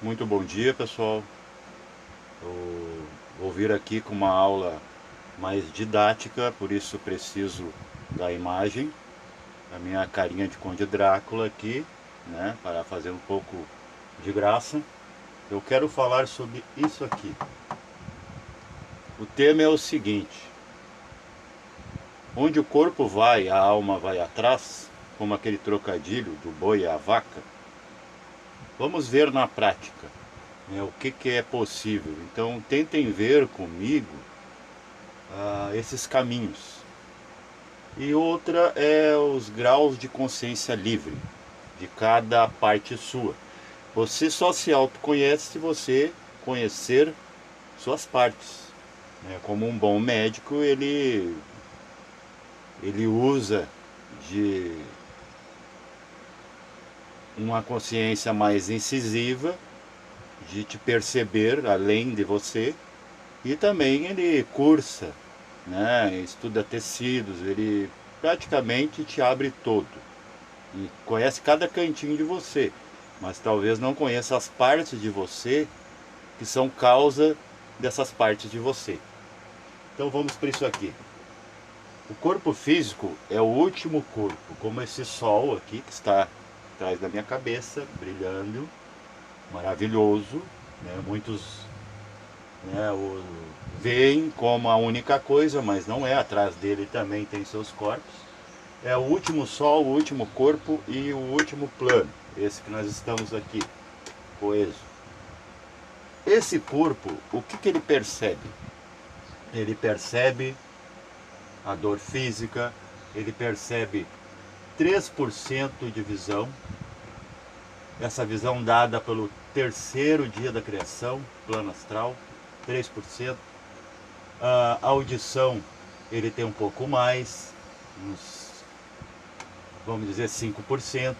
Muito bom dia, pessoal. Eu vou vir aqui com uma aula mais didática, por isso preciso da imagem, a minha carinha de Conde Drácula aqui, né, para fazer um pouco de graça. Eu quero falar sobre isso aqui. O tema é o seguinte: onde o corpo vai, a alma vai atrás, como aquele trocadilho do boi e a vaca. Vamos ver na prática, né, o que é possível. Então tentem ver comigo esses caminhos. E outra é os graus de consciência livre de cada parte sua. Você só se autoconhece se você conhecer suas partes. Como um bom médico, ele usa de uma consciência mais incisiva, de te perceber além de você, e também ele cursa, né, estuda tecidos, ele praticamente te abre todo e conhece cada cantinho de você, mas talvez não conheça as partes de você que são causa dessas partes de você. Então vamos para isso aqui. O corpo físico é o último corpo, como esse sol aqui que está atrás da minha cabeça, brilhando, maravilhoso, né? Muitos, né, veem como a única coisa, mas não é. Atrás dele também tem seus corpos. É o último sol, o último corpo e o último plano, esse que nós estamos aqui, coeso. Esse corpo, o que ele percebe? Ele percebe a dor física, ele percebe 3% de visão, essa visão dada pelo terceiro dia da criação, plano astral, 3%. A audição, ele tem um pouco mais, uns, vamos dizer, 5%.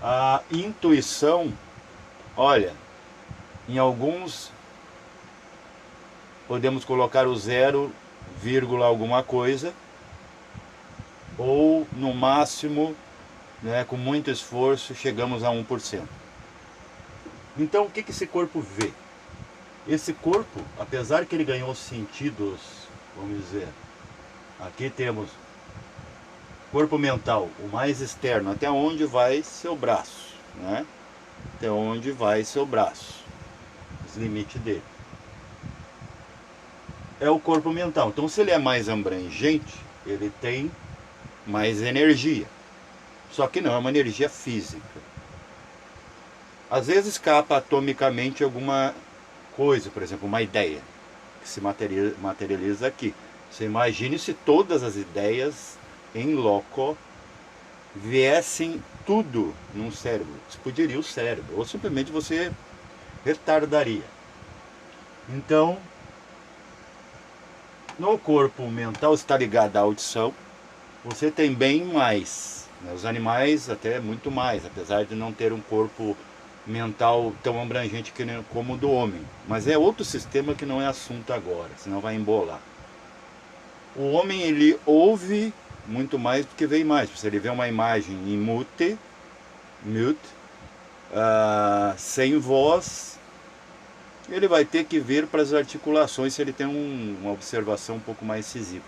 A intuição, olha, em alguns podemos colocar o 0, alguma coisa, ou no máximo, né, com muito esforço, chegamos a 1%. Então o que esse corpo vê? Esse corpo, apesar que ele ganhou sentidos, vamos dizer, aqui temos corpo mental, o mais externo, até onde vai seu braço, né? Até onde vai seu braço, os limites dele. É o corpo mental. Então, se ele é mais abrangente, ele tem mais energia. Só que não é uma energia física. Às vezes escapa atomicamente alguma coisa, por exemplo, uma ideia que se materializa aqui. Você imagine se todas as ideias em loco viessem tudo num cérebro. Explodiria o cérebro, ou simplesmente você retardaria. Então, no corpo mental está ligado à audição, você tem bem mais, né? Os animais até muito mais, apesar de não ter um corpo mental tão abrangente como o do homem. Mas é outro sistema que não é assunto agora, senão vai embolar. O homem, ele ouve muito mais do que vê imagens. Se ele vê uma imagem em mute, sem voz, ele vai ter que ver para as articulações se ele tem uma observação um pouco mais incisiva.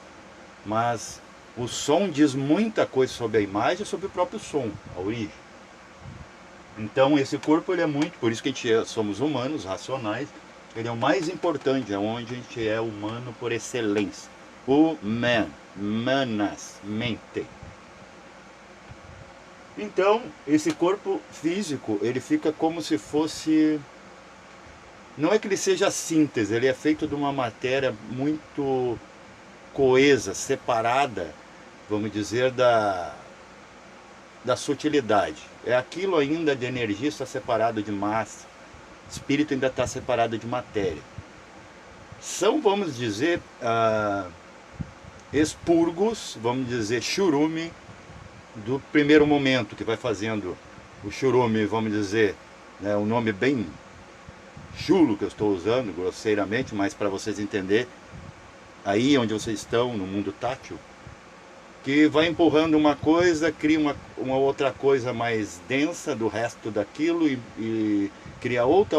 Mas o som diz muita coisa sobre a imagem e sobre o próprio som, a origem. Então esse corpo, ele é muito, por isso que somos humanos, racionais, ele é o mais importante, é onde a gente é humano por excelência. O manas, mente. Então, esse corpo físico, ele fica como se fosse... Não é que ele seja síntese, ele é feito de uma matéria muito coesa, separada, vamos dizer, da sutilidade. É aquilo ainda de energia está separado de massa, espírito ainda está separado de matéria. São, vamos dizer, expurgos, vamos dizer, churume, do primeiro momento, que vai fazendo o churume, vamos dizer, né, um nome bem chulo que eu estou usando, grosseiramente, mas para vocês entenderem, aí onde vocês estão, no mundo tátil, que vai empurrando uma coisa, cria uma outra coisa mais densa do resto daquilo e cria outra,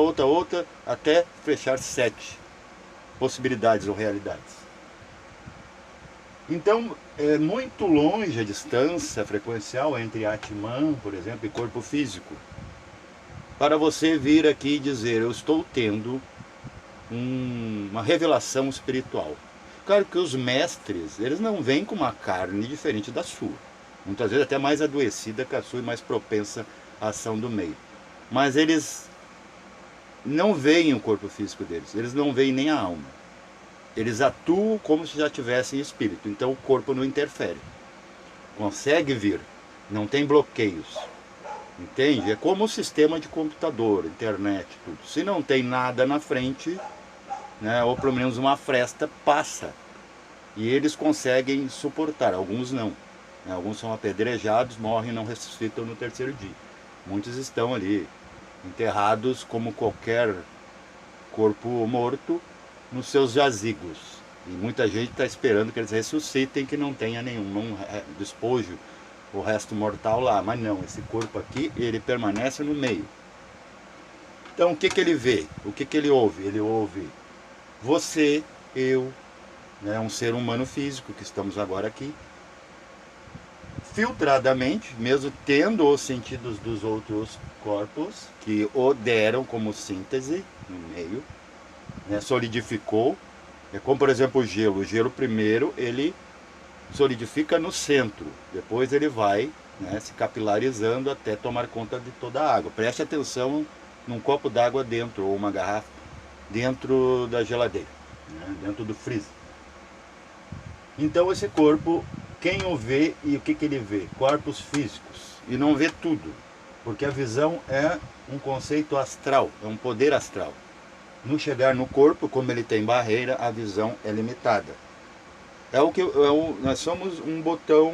até fechar 7 possibilidades ou realidades. Então, é muito longe a distância frequencial entre Atman, por exemplo, e corpo físico, para você vir aqui e dizer, eu estou tendo uma revelação espiritual. Claro que os mestres, eles não vêm com uma carne diferente da sua. Muitas vezes até mais adoecida que a sua e mais propensa à ação do meio. Mas eles não veem o corpo físico deles, eles não veem nem a alma. Eles atuam como se já tivessem espírito, então o corpo não interfere. Consegue vir, não tem bloqueios. Entende? É como um sistema de computador, internet, tudo. Se não tem nada na frente, né, ou pelo menos uma fresta, passa. E eles conseguem suportar, alguns não. Né, alguns são apedrejados, morrem e não ressuscitam no terceiro dia. Muitos estão ali, enterrados como qualquer corpo morto, nos seus jazigos. E muita gente está esperando que eles ressuscitem, que não tenha nenhum despojo, o resto mortal lá. Mas não, esse corpo aqui, ele permanece no meio. Então o que ele vê? O que ele ouve? Ele ouve você, eu, né, um ser humano físico que estamos agora aqui, filtradamente, mesmo tendo os sentidos dos outros corpos, que o deram como síntese no meio, né, solidificou. É como, por exemplo, o gelo. O gelo primeiro, ele solidifica no centro, depois ele vai, né, se capilarizando até tomar conta de toda a água. Preste atenção num copo d'água dentro, ou uma garrafa dentro da geladeira, né, dentro do freezer. Então esse corpo, quem o vê e o que ele vê? Corpos físicos. E não vê tudo, porque a visão é um conceito astral, é um poder astral. No chegar no corpo, como ele tem barreira, a visão é limitada. Nós somos um botão,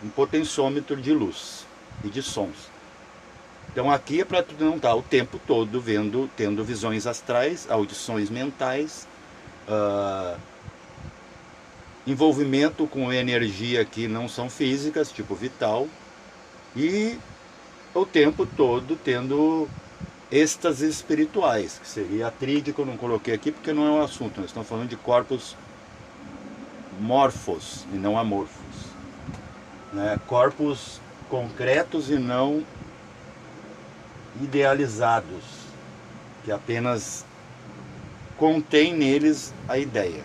um potenciômetro de luz e de sons. Então aqui é para tu não estar o tempo todo tendo visões astrais, audições mentais, envolvimento com energia que não são físicas, tipo vital, e o tempo todo tendo êxtases espirituais, que seria a tríade, que eu não coloquei aqui porque não é um assunto. Nós estamos falando de corpos morfos e não amorfos, né? Corpos concretos e não idealizados, que apenas contém neles a ideia,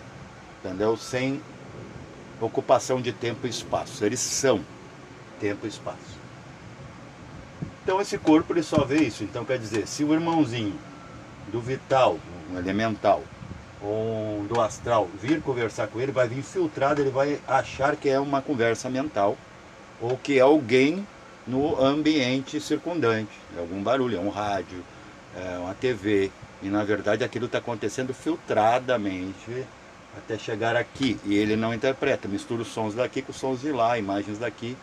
entendeu? Sem ocupação de tempo e espaço. Eles são tempo e espaço. Então esse corpo ele só vê isso. Então quer dizer, se o irmãozinho do vital, um elemental, ou do astral vir conversar com ele, vai vir filtrado, ele vai achar que é uma conversa mental, ou que é alguém no ambiente circundante, é algum barulho, é um rádio, é uma TV, e na verdade aquilo está acontecendo filtradamente até chegar aqui, e ele não interpreta, mistura os sons daqui com os sons de lá, imagens daqui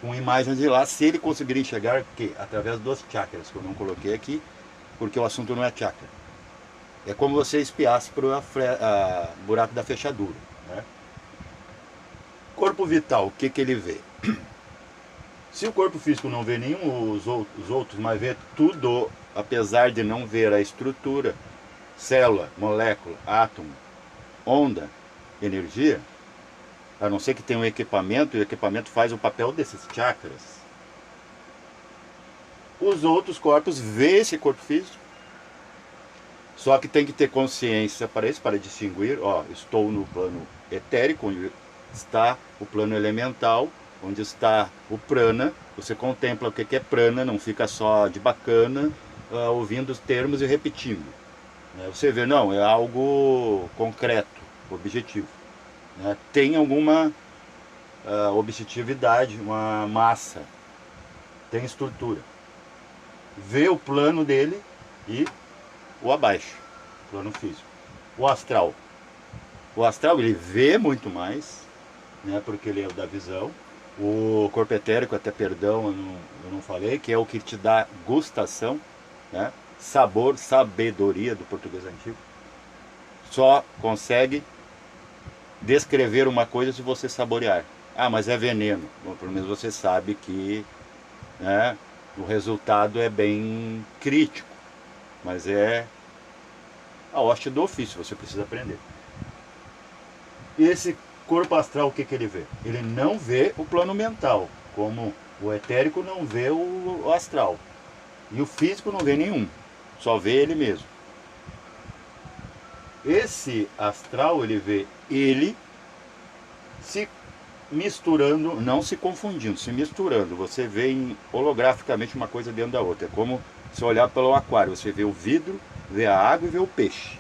com imagens de lá, se ele conseguir enxergar que através dos chakras, que eu não coloquei aqui, porque o assunto não é chakra. É como você espiasse para o buraco da fechadura, né? Corpo vital, o que ele vê? Se o corpo físico não vê nenhum os outros, mas vê tudo, apesar de não ver a estrutura, célula, molécula, átomo, onda, energia, a não ser que tenha um equipamento, e o equipamento faz o papel desses chakras, os outros corpos vê esse corpo físico. Só que tem que ter consciência para isso, para distinguir, ó, estou no plano etérico, onde está o plano elemental, onde está o prana. Você contempla o que é prana, não fica só de bacana, ouvindo os termos e repetindo. Você vê, não, é algo concreto, objetivo. Tem alguma objetividade, uma massa, tem estrutura. Vê o plano dele e o abaixo, plano físico. O astral ele vê muito mais, né, porque ele é o da visão. O corpo etérico, até perdão, eu não falei, que é o que te dá gustação, né, sabor, sabedoria do português antigo. Só consegue descrever uma coisa se você saborear. Ah, mas é veneno. Bom, pelo menos você sabe que, né, o resultado é bem crítico. Mas é a hoste do ofício, você precisa aprender. E esse corpo astral, o que, que ele vê? Ele não vê o plano mental, como o etérico não vê o astral. E o físico não vê nenhum, só vê ele mesmo. Esse astral, ele vê ele se misturando, não se confundindo, se misturando. Você vê holograficamente uma coisa dentro da outra. É como se olhar pelo aquário, você vê o vidro, vê a água e vê o peixe.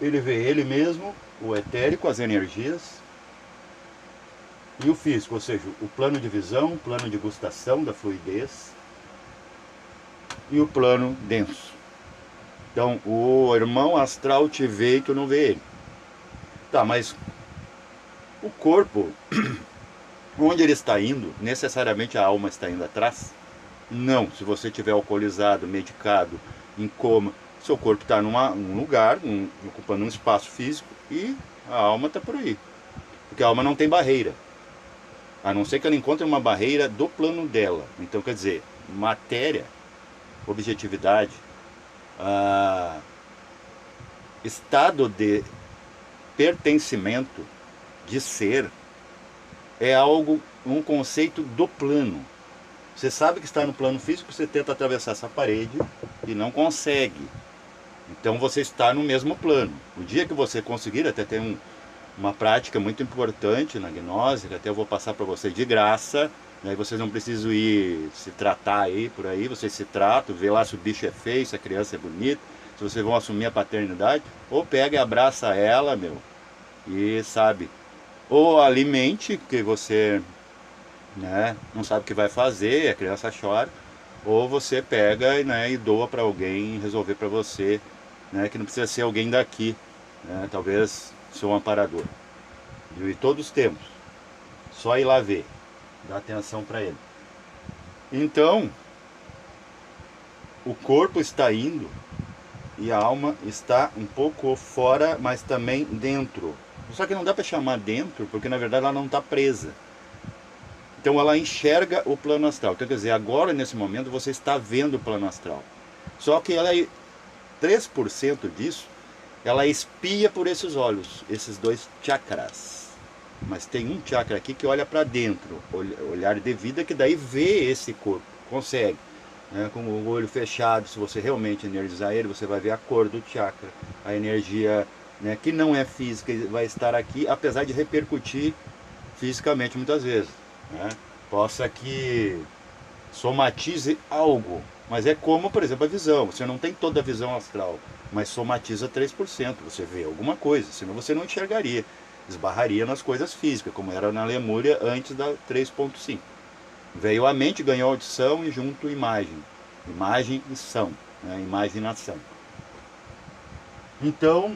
Ele vê ele mesmo, o etérico, as energias, e o físico, ou seja, o plano de visão, o plano de gustação da fluidez e o plano denso. Então, o irmão astral te vê e tu não vê ele. Tá, mas o corpo, onde ele está indo, necessariamente a alma está indo atrás? Não, se você estiver alcoolizado, medicado, em coma, seu corpo está num lugar, ocupando um espaço físico, e a alma está por aí. Porque a alma não tem barreira. A não ser que ela encontre uma barreira do plano dela. Então, quer dizer, matéria, objetividade, estado de pertencimento, de ser, é algo, um conceito do plano. Você sabe que está no plano físico, você tenta atravessar essa parede e não consegue. Então você está no mesmo plano. O dia que você conseguir, até tem uma prática muito importante na gnose, que até eu vou passar para vocês de graça, né? Vocês não precisam ir se tratar aí por aí, vocês se tratam, vê lá se o bicho é feio, se a criança é bonita, se vocês vão assumir a paternidade, ou pega e abraça ela, meu, e sabe, ou alimente, que você, né, não sabe o que vai fazer, a criança chora, ou você pega, né, e doa para alguém resolver para você, né, que não precisa ser alguém daqui, né, talvez seu amparador. E todos temos, só ir lá ver, dar atenção para ele. Então, o corpo está indo e a alma está um pouco fora, mas também dentro. Só que não dá para chamar dentro, porque na verdade ela não está presa. Então ela enxerga o plano astral. Então quer dizer, agora nesse momento você está vendo o plano astral. Só que ela é 3% disso, ela espia por esses olhos, esses dois chakras. Mas tem um chakra aqui que olha para dentro, olhar de vida, que daí vê esse corpo, consegue. Né? Com o olho fechado, se você realmente energizar ele, você vai ver a cor do chakra, a energia, né, que não é física, vai estar aqui, apesar de repercutir fisicamente muitas vezes. Né? Possa que somatize algo, mas é como, por exemplo, a visão. Você não tem toda a visão astral, mas somatiza 3%. Você vê alguma coisa, senão você não enxergaria. Esbarraria nas coisas físicas, como era na Lemúria antes da 3.5. Veio a mente, ganhou audição e junto imagem. Imagem e som, né? Imaginação. Então,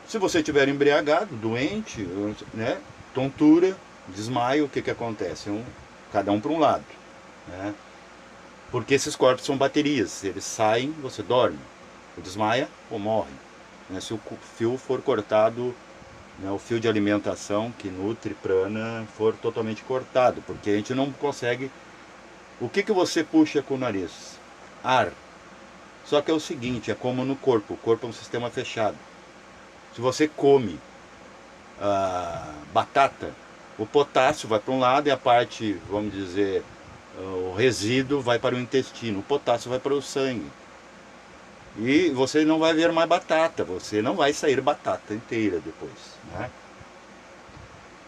se você estiver embriagado, doente, né? Tontura, desmaio, o que, que acontece? Cada um para um lado. Né? Porque esses corpos são baterias, eles saem, você dorme, ou desmaia ou morre. Né? Se o fio for cortado, né, o fio de alimentação que nutre prana for totalmente cortado, porque a gente não consegue. O que, que você puxa com o nariz? Ar. Só que é o seguinte, é como no corpo, o corpo é um sistema fechado. Se você come batata, o potássio vai para um lado e a parte, vamos dizer, o resíduo vai para o intestino, o potássio vai para o sangue. E você não vai ver mais batata, você não vai sair batata inteira depois. Né?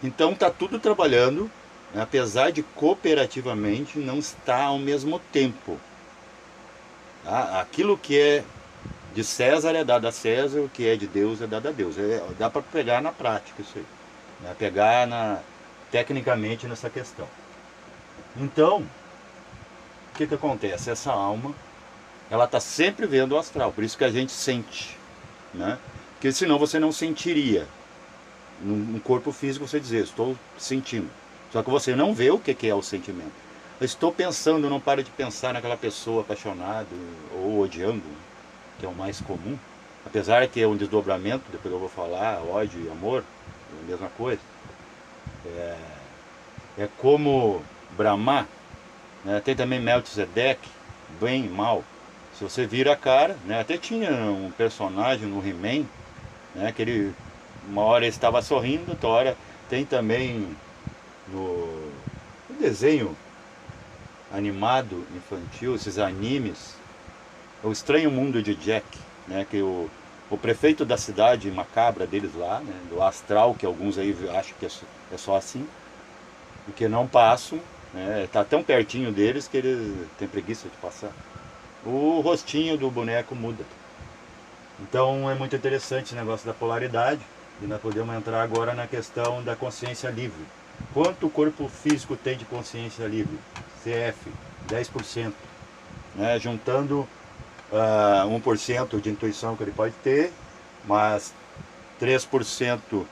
Então está tudo trabalhando, né? Apesar de cooperativamente, não está ao mesmo tempo. Tá? Aquilo que é de César é dado a César, o que é de Deus é dado a Deus. Dá para pegar na prática isso aí. Né? Pegar tecnicamente nessa questão. Então, o que, que acontece? Essa alma, ela está sempre vendo o astral, por isso que a gente sente. Né? Porque senão você não sentiria. No corpo físico você dizer, estou sentindo. Só que você não vê o que é o sentimento. Eu estou pensando, não para de pensar naquela pessoa apaixonada ou odiando, que é o mais comum. apesar que é um desdobramento, depois eu vou falar, ódio e amor, é a mesma coisa. É como Brahma, né? Tem também Melchizedek, bem e mal. Se você vira a cara, né? Até tinha um personagem no He-Man, né? Que ele, uma hora ele estava sorrindo, outra hora tem também no desenho animado infantil, esses animes, O Estranho Mundo de Jack, né? Que o prefeito da cidade macabra deles lá, né? Do astral, que alguns aí acham que é só assim, porque não passam, né? Tá tão pertinho deles que eles têm preguiça de passar. O rostinho do boneco muda. Então é muito interessante o negócio da polaridade. E nós podemos entrar agora na questão da consciência livre. Quanto o corpo físico tem de consciência livre? CF, 10%. Né? Juntando 1% de intuição que ele pode ter, mas 3%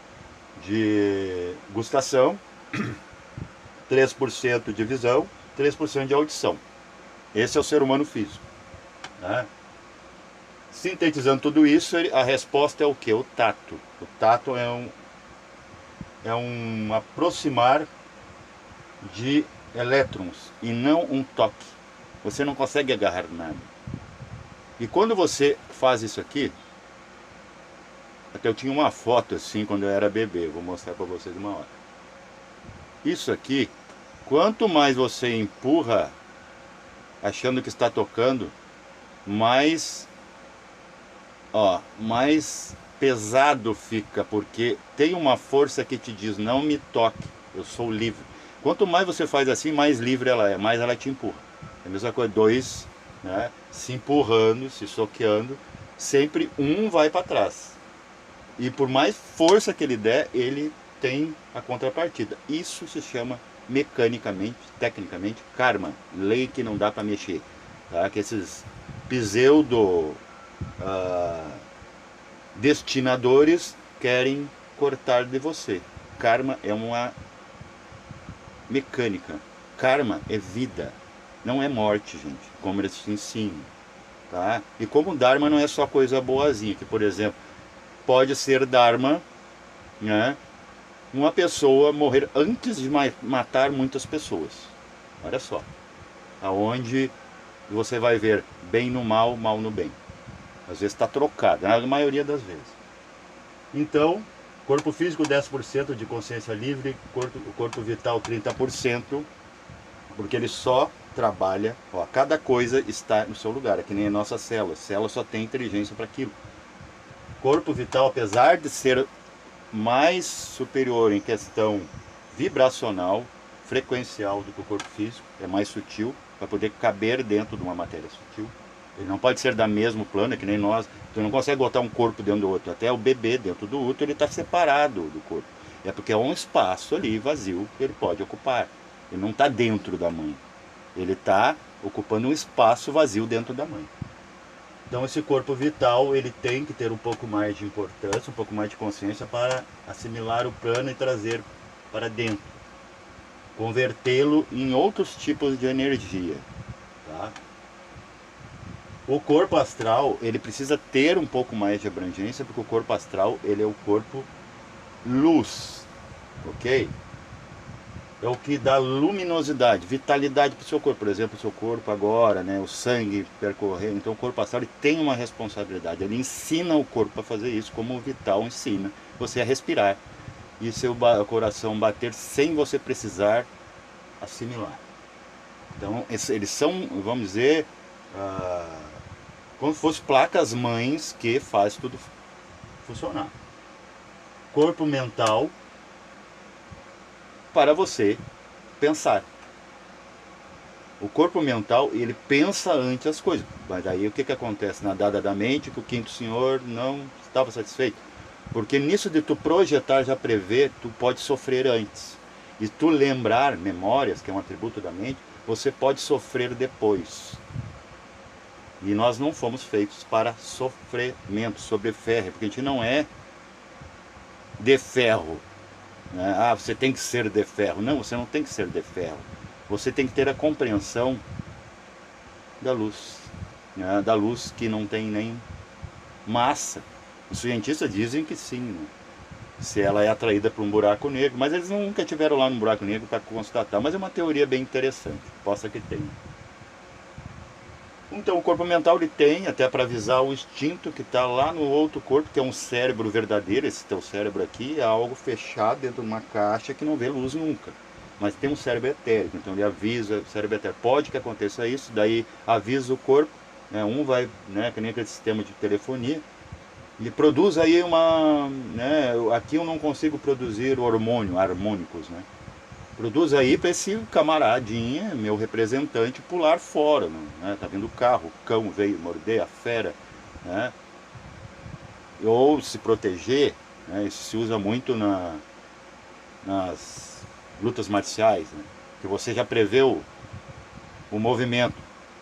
de gustação, 3% de visão, 3% de audição. Esse é o ser humano físico. Né? Sintetizando tudo isso, a resposta é o que? O tato. O tato é um aproximar de elétrons e não um toque. Você não consegue agarrar nada. E quando você faz isso aqui, até eu tinha uma foto assim quando eu era bebê, vou mostrar para vocês uma hora. Isso aqui, quanto mais você empurra achando que está tocando, mais pesado fica, porque tem uma força que te diz, não me toque, eu sou livre. Quanto mais você faz assim, mais livre ela é, mais ela te empurra. É a mesma coisa, dois, né, se empurrando, se soqueando, sempre um vai para trás. E por mais força que ele der, ele tem a contrapartida. Isso se chama mecanicamente, tecnicamente, karma, lei que não dá para mexer. Tá? Que esses pseudo destinadores querem cortar de você. Karma é uma mecânica. Karma é vida, não é morte, gente, como eles te ensinam. Tá? E como Dharma não é só coisa boazinha, que por exemplo, pode ser Dharma, né, uma pessoa morrer antes de matar muitas pessoas. Olha só, aonde você vai ver bem no mal, mal no bem. Às vezes está trocado, na maioria das vezes. Então, corpo físico 10% de consciência livre, o corpo vital 30%, porque ele só trabalha, cada coisa está no seu lugar, é que nem a nossa célula. A célula só tem inteligência para aquilo. Corpo vital, apesar de ser mais superior em questão vibracional, frequencial do que o corpo físico, é mais sutil, para poder caber dentro de uma matéria sutil. Ele não pode ser da mesmo plano, é que nem nós. Tu não consegue botar um corpo dentro do outro. Até o bebê dentro do útero, ele está separado do corpo. É porque é um espaço ali vazio que ele pode ocupar. Ele não está dentro da mãe. Ele está ocupando um espaço vazio dentro da mãe. Então esse corpo vital, ele tem que ter um pouco mais de importância, um pouco mais de consciência para assimilar o plano e trazer para dentro. Convertê-lo em outros tipos de energia. Tá? O corpo astral, ele precisa ter um pouco mais de abrangência, porque o corpo astral, ele é o corpo luz, ok? É o que dá luminosidade, vitalidade para o seu corpo. Por exemplo, o seu corpo agora, né, o sangue percorrendo. Então o corpo astral ele tem uma responsabilidade. Ele ensina o corpo a fazer isso, como o vital ensina você a respirar. E seu coração bater sem você precisar assimilar. Então eles são, vamos dizer, como se fossem placas mães que faz tudo funcionar. Corpo mental para você pensar. O corpo mental, ele pensa antes as coisas. Mas aí o que acontece na dada da mente, que o quinto senhor não estava satisfeito? Porque nisso de tu projetar, já prever, tu pode sofrer antes. E tu lembrar memórias, que é um atributo da mente, você pode sofrer depois. E nós não fomos feitos para sofrimento, sobre ferro, porque a gente não é de ferro. Né? Ah, você tem que ser de ferro. Não, você não tem que ser de ferro. Você tem que ter a compreensão da luz. Né? Da luz que não tem nem massa. Os cientistas dizem que sim, né? Se ela é atraída por um buraco negro, mas eles nunca tiveram lá no buraco negro para constatar, mas é uma teoria bem interessante, possa que tenha. Então o corpo mental ele tem, até para avisar o instinto que está lá no outro corpo, que é um cérebro verdadeiro. Esse teu cérebro aqui é algo fechado dentro de uma caixa que não vê luz nunca. Mas tem um cérebro etérico, então ele avisa o cérebro etérico. Pode que aconteça isso, daí avisa o corpo, né? Um vai, né, que nem aquele sistema de telefonia, ele produz aí uma, né, aqui eu não consigo produzir hormônio, harmônicos, né? Produz aí para esse camaradinha, meu representante, pular fora, né? Tá vendo o carro, o cão veio morder a fera, né? Ou se proteger, né? Isso se usa muito nas lutas marciais, né? Que você já preveu o movimento,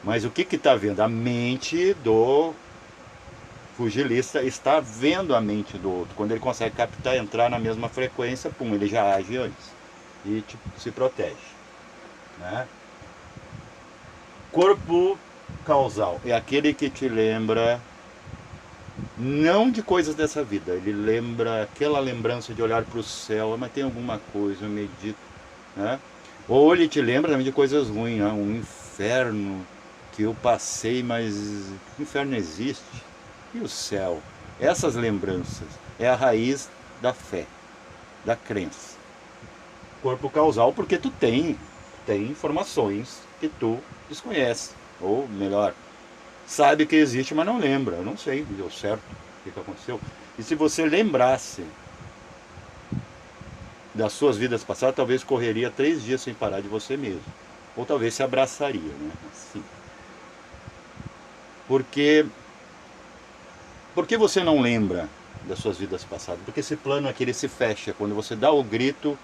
mas o que está vendo? A mente do pugilista está vendo a mente do outro. Quando ele consegue captar, entrar na mesma frequência, pum, ele já age antes e se protege, né? Corpo causal é aquele que te lembra não de coisas dessa vida, ele lembra aquela lembrança de olhar para o céu, mas tem alguma coisa, eu medito, né? Ou ele te lembra também de coisas ruins, né? Um inferno que eu passei, mas o inferno existe. E o céu? Essas lembranças é a raiz da fé, da crença. Corpo causal porque tu tem informações que tu desconhece, ou melhor, sabe que existe, mas não lembra. Eu não sei, deu certo, o que aconteceu. E se você lembrasse das suas vidas passadas, talvez correria 3 dias sem parar de você mesmo. Ou talvez se abraçaria, né? Assim. Por que você não lembra das suas vidas passadas? Porque esse plano aqui ele se fecha. Quando você dá o grito,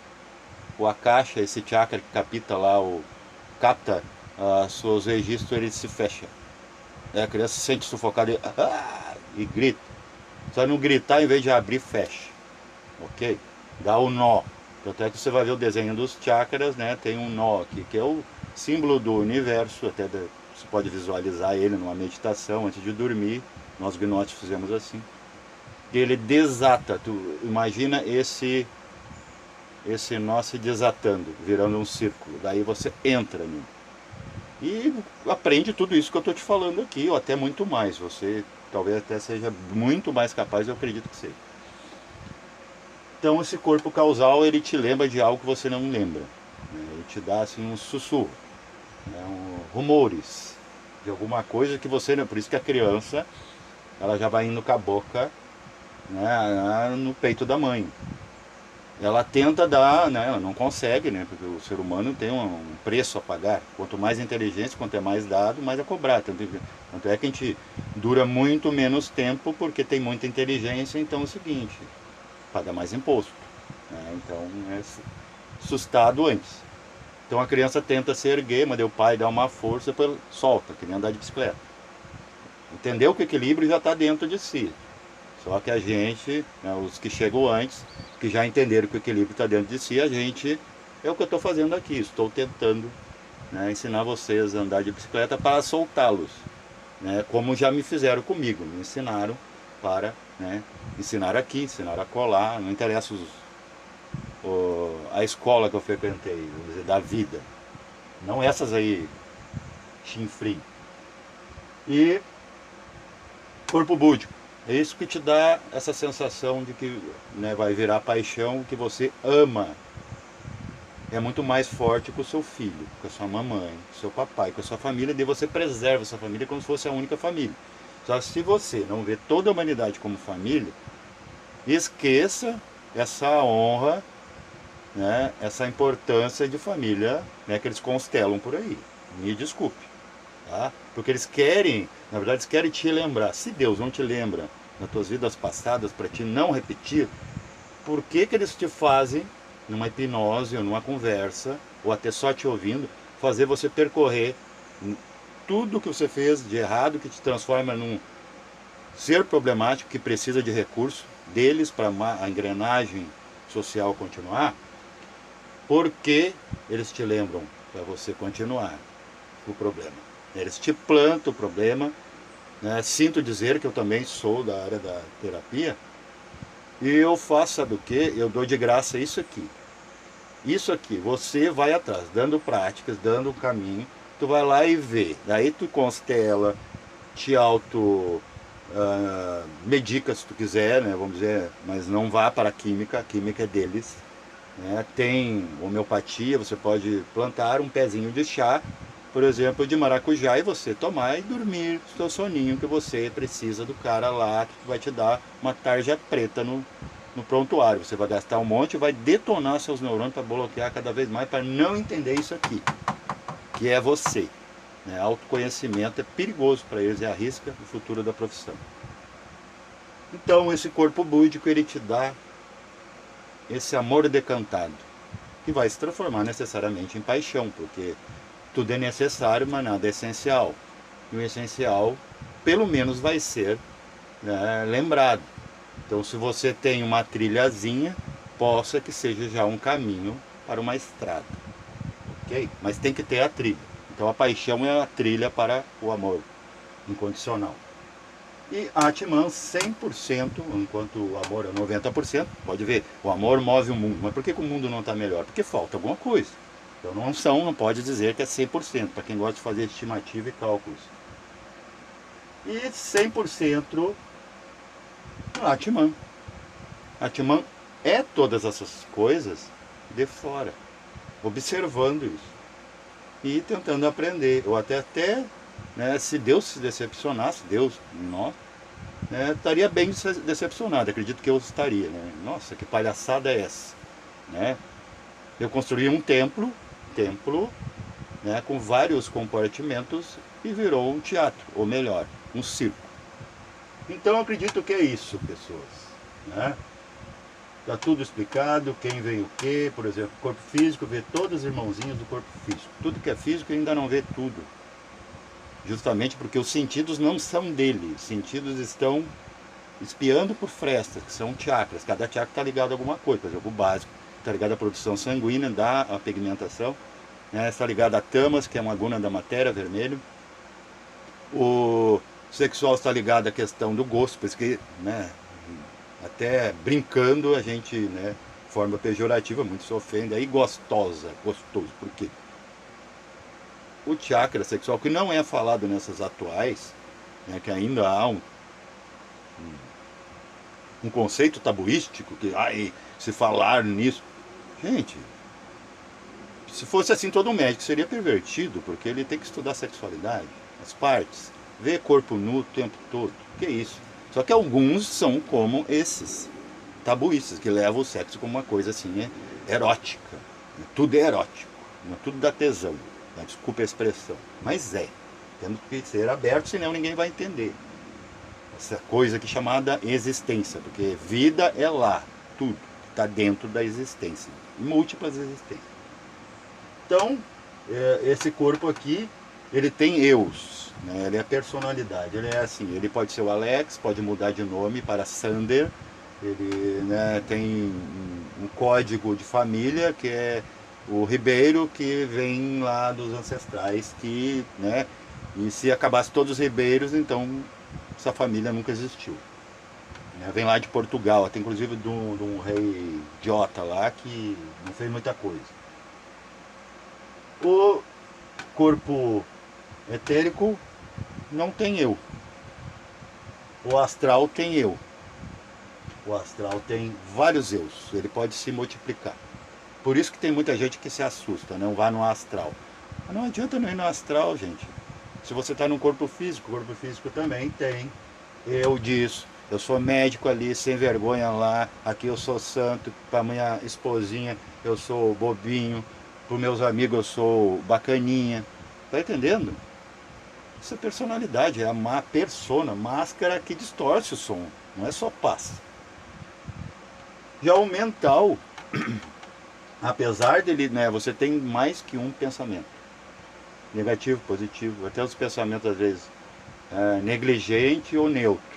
ou a caixa, esse chakra que capta seus registros, ele se fecha. A criança se sente sufocada e grita. Só não gritar, em vez de abrir, fecha. Ok? Dá o nó. Tanto é que você vai ver o desenho dos chakras, né? Tem um nó aqui, que é o símbolo do universo. Você pode visualizar ele numa meditação antes de dormir. Nós gnósticos fizemos assim. E ele desata. Tu imagina esse nó se desatando, virando um círculo. Daí você entra nele. E aprende tudo isso que eu estou te falando aqui, ou até muito mais. Você talvez até seja muito mais capaz, eu acredito que seja. Então esse corpo causal, ele te lembra de algo que você não lembra, né? Ele te dá assim um sussurro, né? Rumores de alguma coisa que você não... Por isso que a criança, ela já vai indo com a boca, né, no peito da mãe. Ela tenta dar, né, ela não consegue, né, porque o ser humano tem um preço a pagar. Quanto mais inteligência, quanto é mais dado, mais a cobrar. Tanto é que a gente dura muito menos tempo porque tem muita inteligência. Então é o seguinte, paga mais imposto, né? Então é assustado antes. Então a criança tenta se erguer, mas o pai dá uma força, depois solta, que nem andar de bicicleta. Entendeu que o equilíbrio já está dentro de si. Só que a gente, né, os que chegam antes, que já entenderam que o equilíbrio está dentro de si, a gente, é o que eu estou fazendo aqui, estou tentando, né, ensinar vocês a andar de bicicleta para soltá-los, né, como já me fizeram comigo, me ensinaram para, né, ensinar aqui, ensinar a colar, não interessa a escola que eu frequentei, vamos dizer, da vida, não essas aí, chinfrim. E corpo búdico. É isso que te dá essa sensação de que, né, vai virar paixão, que você ama. É muito mais forte que o seu filho, com a sua mamãe, com o seu papai, com a sua família, e você preserva a sua família como se fosse a única família. Só que se você não vê toda a humanidade como família, esqueça essa honra, né, essa importância de família, né, que eles constelam por aí. Me desculpe. Tá? Porque eles querem, na verdade, eles querem te lembrar. Se Deus não te lembra nas tuas vidas passadas para te não repetir, por que eles te fazem, numa hipnose ou numa conversa, ou até só te ouvindo, fazer você percorrer tudo que você fez de errado, que te transforma num ser problemático, que precisa de recurso deles para a engrenagem social continuar? Porque eles te lembram para você continuar o problema. Eles te plantam o problema, né? Sinto dizer que eu também sou da área da terapia, e eu faço, sabe o que? Eu dou de graça isso aqui. Isso aqui, você vai atrás, dando práticas, dando o caminho, tu vai lá e vê. Daí tu constela, te auto medica se tu quiser, né, vamos dizer, mas não vá para a química é deles. Né? Tem homeopatia, você pode plantar um pezinho de chá, por exemplo, de maracujá, e você tomar e dormir o seu soninho que você precisa do cara lá, que vai te dar uma tarja preta no prontuário. Você vai gastar um monte e vai detonar seus neurônios para bloquear cada vez mais, para não entender isso aqui, que é você. Né? Autoconhecimento é perigoso para eles e arrisca o futuro da profissão. Então esse corpo búdico, ele te dá esse amor decantado, que vai se transformar necessariamente em paixão, porque tudo é necessário, mas nada é essencial. E o essencial, pelo menos, vai ser, né, lembrado. Então, se você tem uma trilhazinha, possa que seja já um caminho para uma estrada. Ok? Mas tem que ter a trilha. Então, a paixão é a trilha para o amor incondicional. E Atman 100%, enquanto o amor é 90%, pode ver, o amor move o mundo. Mas por que o mundo não está melhor? Porque falta alguma coisa. Então não pode dizer que é 100%, para quem gosta de fazer estimativa e cálculos. E 100% Atman. Atman é todas essas coisas de fora, observando isso e tentando aprender. Ou até né, se Deus se decepcionasse, Deus, nós, né, estaria bem decepcionado, acredito que eu estaria. Né? Nossa, que palhaçada é essa? Né? Eu construí um templo, né, com vários compartimentos e virou um teatro, ou melhor, um circo. Então eu acredito que é isso, pessoas. Né? Está tudo explicado, quem vê o quê, por exemplo, corpo físico vê todos os irmãozinhos do corpo físico. Tudo que é físico ainda não vê tudo. Justamente porque os sentidos não são dele, os sentidos estão espiando por frestas, que são chakras. Cada chakra está ligado a alguma coisa, por exemplo, o básico está ligado à produção sanguínea, dá a pigmentação, né? Está ligado a tamas, que é uma guna da matéria, vermelho. O sexual está ligado à questão do gosto, por isso que, né, até brincando a gente, né, forma pejorativa, muito se ofende, aí gostosa, gostoso, por quê? O chakra sexual, que não é falado nessas atuais, né, que ainda há um conceito tabuístico, que se falar nisso, gente, se fosse assim todo médico seria pervertido, porque ele tem que estudar sexualidade, as partes, ver corpo nu o tempo todo, que isso. Só que alguns são como esses tabuístas, que levam o sexo como uma coisa assim, erótica, tudo é erótico, tudo dá tesão, desculpa a expressão, mas temos que ser aberto, senão ninguém vai entender essa coisa aqui chamada existência, porque vida é lá, tudo está dentro da existência, múltiplas existências. Então, esse corpo aqui, ele tem eus, né? Ele é personalidade, ele é assim, ele pode ser o Alex, pode mudar de nome para Sander, ele, né, tem um código de família que é o Ribeiro, que vem lá dos ancestrais, que, né, e se acabasse todos os ribeiros, então essa família nunca existiu. Vem lá de Portugal, até inclusive de um rei idiota lá que não fez muita coisa. O corpo etérico não tem eu. O astral tem eu. O astral tem vários eus, ele pode se multiplicar. Por isso que tem muita gente que se assusta, não vá no astral. Mas não adianta não ir no astral, gente. Se você está num corpo físico, o corpo físico também tem eu disso. Eu sou médico ali, sem vergonha lá, aqui eu sou santo, para minha esposinha eu sou bobinho, para meus amigos eu sou bacaninha. Tá entendendo? Isso é personalidade, é a persona, máscara que distorce o som, não é só paz. Já o mental, apesar dele, né, você tem mais que um pensamento, negativo, positivo, até os pensamentos às vezes negligente ou neutro.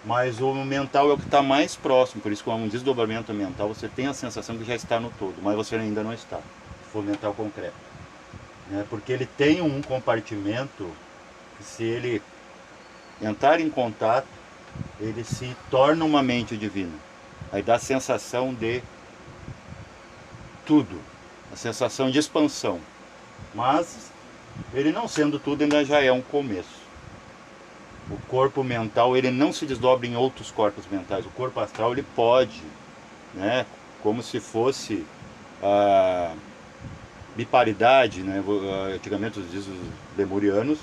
Mas o mental é o que está mais próximo, por isso que com um desdobramento mental você tem a sensação que já está no todo, mas você ainda não está, se for mental concreto. Porque ele tem um compartimento que se ele entrar em contato, ele se torna uma mente divina. Aí dá a sensação de tudo, a sensação de expansão. Mas ele não sendo tudo, ainda já é um começo. O corpo mental, ele não se desdobra em outros corpos mentais. O corpo astral, ele pode, né, como se fosse a biparidade, né? Antigamente os lemurianos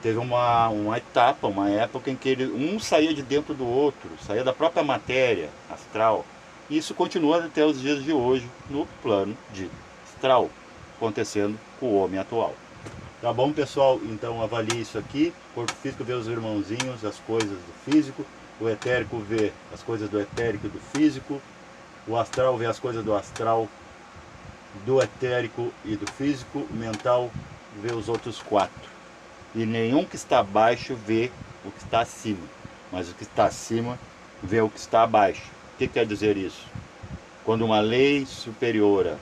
teve uma etapa, uma época em que um saía de dentro do outro, saía da própria matéria astral. E isso continua até os dias de hoje no plano de astral, acontecendo com o homem atual. Tá bom, pessoal? Então avalie isso aqui. O corpo físico vê os irmãozinhos, as coisas do físico. O etérico vê as coisas do etérico e do físico. O astral vê as coisas do astral, do etérico e do físico. O mental vê os outros 4. E nenhum que está abaixo vê o que está acima. Mas o que está acima vê o que está abaixo. O que quer dizer isso? Quando uma lei superiora,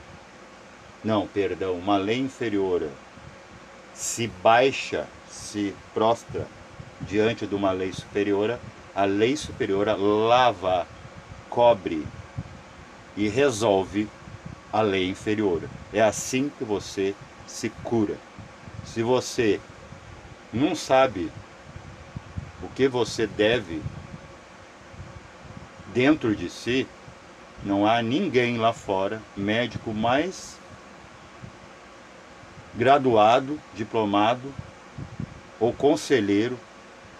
uma lei inferiora se baixa, se prostra diante de uma lei superiora, a lei superiora lava, cobre e resolve a lei inferior. É assim que você se cura. Se você não sabe o que você deve dentro de si, não há ninguém lá fora, médico mais graduado, diplomado ou conselheiro,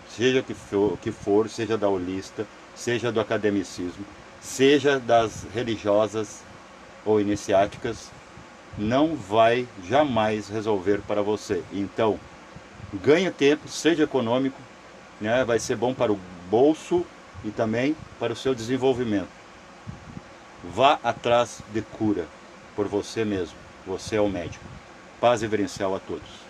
seja que for, seja da holista, seja do academicismo, seja das religiosas ou iniciáticas, não vai jamais resolver para você. Então, ganhe tempo, seja econômico, né? Vai ser bom para o bolso e também para o seu desenvolvimento. Vá atrás de cura por você mesmo. Você é o médico. Paz reverencial a todos.